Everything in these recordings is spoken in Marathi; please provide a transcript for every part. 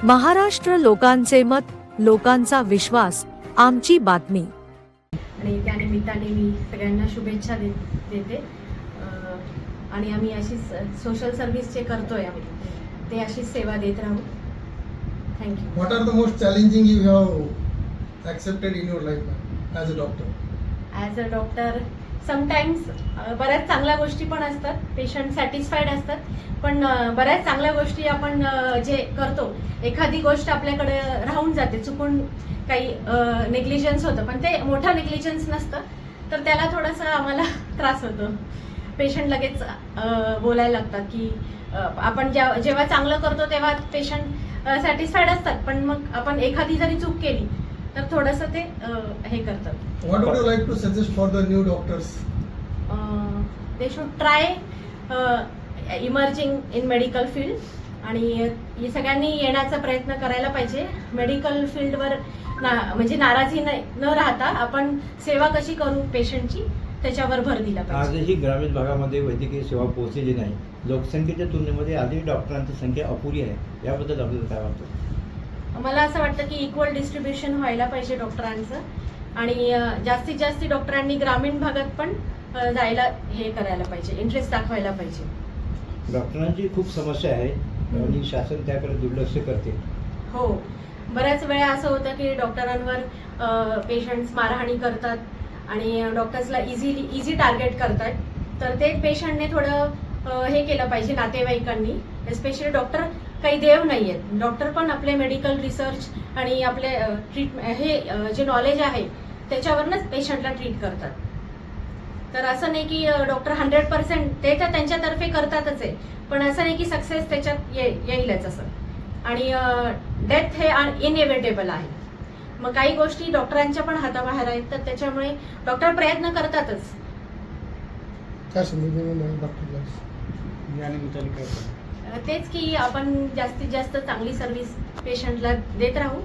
महाराष्ट्र लोकांचे मत, लोकांचा विश्वास, आमची बातमी. आणि त्या निमित्ताने मी सगळ्यांना शुभेच्छा देते. आणि आम्ही अशी सोशल सर्व्हिस जे करतोय आम्ही ते अशीच सेवा देत राहू. Thank you. What are the most challenging you have accepted in your life as a doctor? As a doctor sometimes बऱ्याच चांगल्या गोष्टी पण असतात, पेशंट सॅटिस्फाईड असतात, पण बऱ्याच चांगल्या गोष्टी आपण जे करतो, एखादी गोष्ट आपल्याकडे राहून जाते, चुकून काही नेग्लिजन्स होतं, पण ते मोठं नेग्लिजन्स नसतं, तर त्याला थोडासा आम्हाला त्रास होतो. पेशंट लगेच बोलायला लागतात की आपण जेव्हा चांगलं करतो तेव्हा पेशंट सॅटिस्फाईड असतात, पण मग आपण एखादी जरी चूक केली तर थोडंसं ते हे करतात. What would you like to suggest for the new doctors? They should try emerging in medical field आणि सगळ्यांनी येण्याचा प्रयत्न करायला पाहिजे. मेडिकल फील्डवर म्हणजे नाराजी न राहता आपण सेवा कशी करू पेशंटची त्याच्यावर भर दिला पाहिजे. आजही ग्रामीण भागामध्ये वैद्यकीय सेवा पोहोचलेली नाही. लोकसंख्येच्या तुलनेमध्ये आजही डॉक्टरांची संख्या अपुरी आहे. याबद्दल आपल्याला काय वाटतं? मला असं वाटतं की इक्वल डिस्ट्रीब्युशन व्हायला पाहिजे डॉक्टरांचं आणि जास्तीत जास्त डॉक्टरांनी ग्रामीण भागात पण जायला हे करायला पाहिजे, इंटरेस्ट दाखवायला पाहिजे. डॉक्टरांची खूप समस्या आहे आणि शासन त्याकडे दुर्लक्ष करते. हो, बऱ्याच वेळा असं होतं की डॉक्टरांवर पेशंट्स मारहाणी करतात आणि डॉक्टर्सला इझी टार्गेट करतात. तर ते पेशंटने थोडं हे केलं पाहिजे नातेवाईकांनी, एस्पेशली डॉक्टर काही देव नाही आहेत. डॉक्टर पण आपले मेडिकल रिसर्च आणि आपले हे जे नॉलेज आहे त्याच्यावरच पेशंटला ट्रीट करतात. तर असं नाही की डॉक्टर 100% ते तर त्यांच्यातर्फे करतातच आहे, पण असं नाही की सक्सेस त्याच्यात येईलच असं. आणि डेथ हे इनएव्हिटेबल आहे. मग काही गोष्टी डॉक्टरांच्या पण हाताबाहेर आहेत, तर त्याच्यामुळे डॉक्टर प्रयत्न करतातच. काय समजून डॉक्टरला तेच की आपण जास्तीत जास्त चांगली सर्व्हिस पेशंटला देत राहू.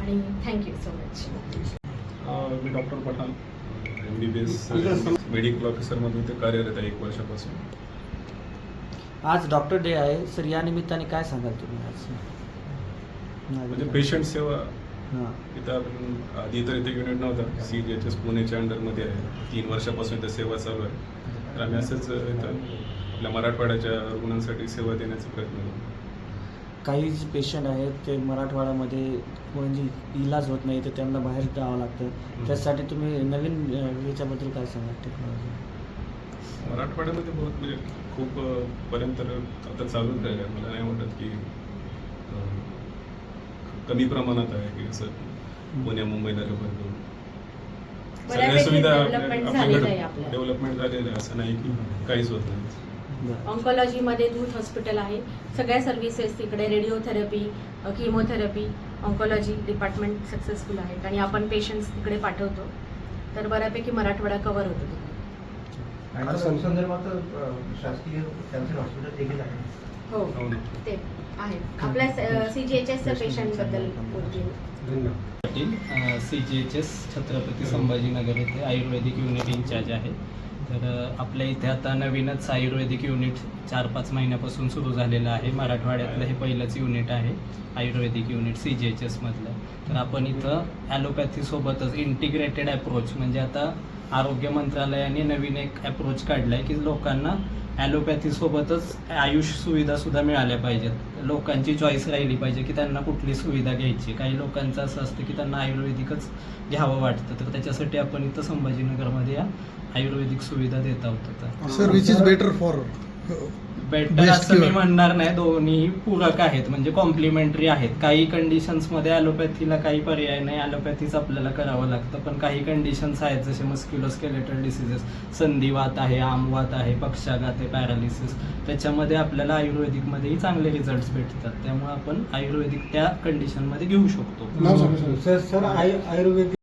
आणि थँक्यू सो मच. मी डॉक्टर पठाण MBBS मेडिकल ऑफिसरमधून ते कार्यरत आहे 1 वर्षापासून. आज डॉक्टर डे आहे सर, या निमित्ताने काय सांगाल तुम्ही आज? म्हणजे पेशंट सेवा इथं आपण आधी तर इथे युनिट नव्हता. CGHS पुणेच्या अंडरमध्ये आहे. 3 वर्षापासून इथं सेवा चालू आहे. तर आम्ही असंच इथं आपल्या मराठवाड्याच्या रुग्णांसाठी सेवा देण्याचा प्रयत्न करतो. काही पेशंट आहेत ते मराठवाड्यामध्ये म्हणजे इलाज होत नाही, तर त्यांना बाहेर जावं लागतं. त्यासाठी तुम्ही नवीन याच्याबद्दल काय सांगा? टेक्नॉलॉजी मराठवाड्यामध्ये बहुत म्हणजे खूप पर्यंत आता चालूच राहिलं आहे. मला नाही वाटत की कमी प्रमाणात आहे की असं पुणे मुंबईला रेफर करून सगळ्या सुविधा डेव्हलपमेंट झालेलं आहे. असं नाही की काहीच होत नाही. ऑन्कॉलॉजीमध्ये दूध हॉस्पिटल आहे. सगळ्या सर्व्हिसेस तिकडे, radiotherapy, chemotherapy, oncology department successful आहेत आणि आपण पेशंट्स तिकडे पाठवतो. तर बऱ्यापैकी मराठवाडा कव्हर होतो तिकडे. आणि संदर्भात शासकीय कॅन्सर हॉस्पिटल देखील आहे. हो, ते आहे. आपल्या CGHS पेशंटबद्दल बोलते. CGHS छत्रपती संभाजीनगर येथे आयुर्वेदिक युनिट इंचार्ज आहे. तर आपल्या इथे आता नवीनच आयुर्वेदिक युनिट 4-5 महिन्यापासून सुरू झालेलं आहे. मराठवाड्यातलं हे पहिलंच युनिट आहे आयुर्वेदिक युनिट CGHS मधलं. तर आपण इथं ॲलोपॅथीसोबतच इंटिग्रेटेड ॲप्रोच म्हणजे आता आरोग्य मंत्रालयाने नवीन एक ॲप्रोच काढला आहे की लोकांना ॲलोपॅथीसोबतच आयुष सुविधासुद्धा मिळाल्या पाहिजेत. लोकांची चॉईस राहिली पाहिजे की त्यांना कुठली सुविधा घ्यायची. काही लोकांचं असं असतं की त्यांना आयुर्वेदिकच घ्यावं वाटतं, तर त्याच्यासाठी आपण इथं संभाजीनगरमध्ये या आयुर्वेदिक सुविधा देत आहोत. Sir, which is better for better असं मी म्हणणार नाही, दोन्ही पूरक आहेत म्हणजे कॉम्प्लिमेंटरी आहेत. काही कंडिशन्समध्ये ॲलोपॅथीला काही पर्याय नाही, ॲलोपॅथीच आपल्याला करावं लागतं. पण काही कंडिशन्स आहेत जसे मस्क्युलोस्केलेटल डिसीजेस, संधिवात आहे, आमवात आहे, पक्षाघात आहे, पॅरालिसिस, त्याच्यामध्ये आपल्याला आयुर्वेदिकमध्येही चांगले रिझल्ट्स भेटतात. त्यामुळे आपण आयुर्वेदिक त्या कंडिशनमध्ये घेऊ शकतो. सर आयुर्वेदिक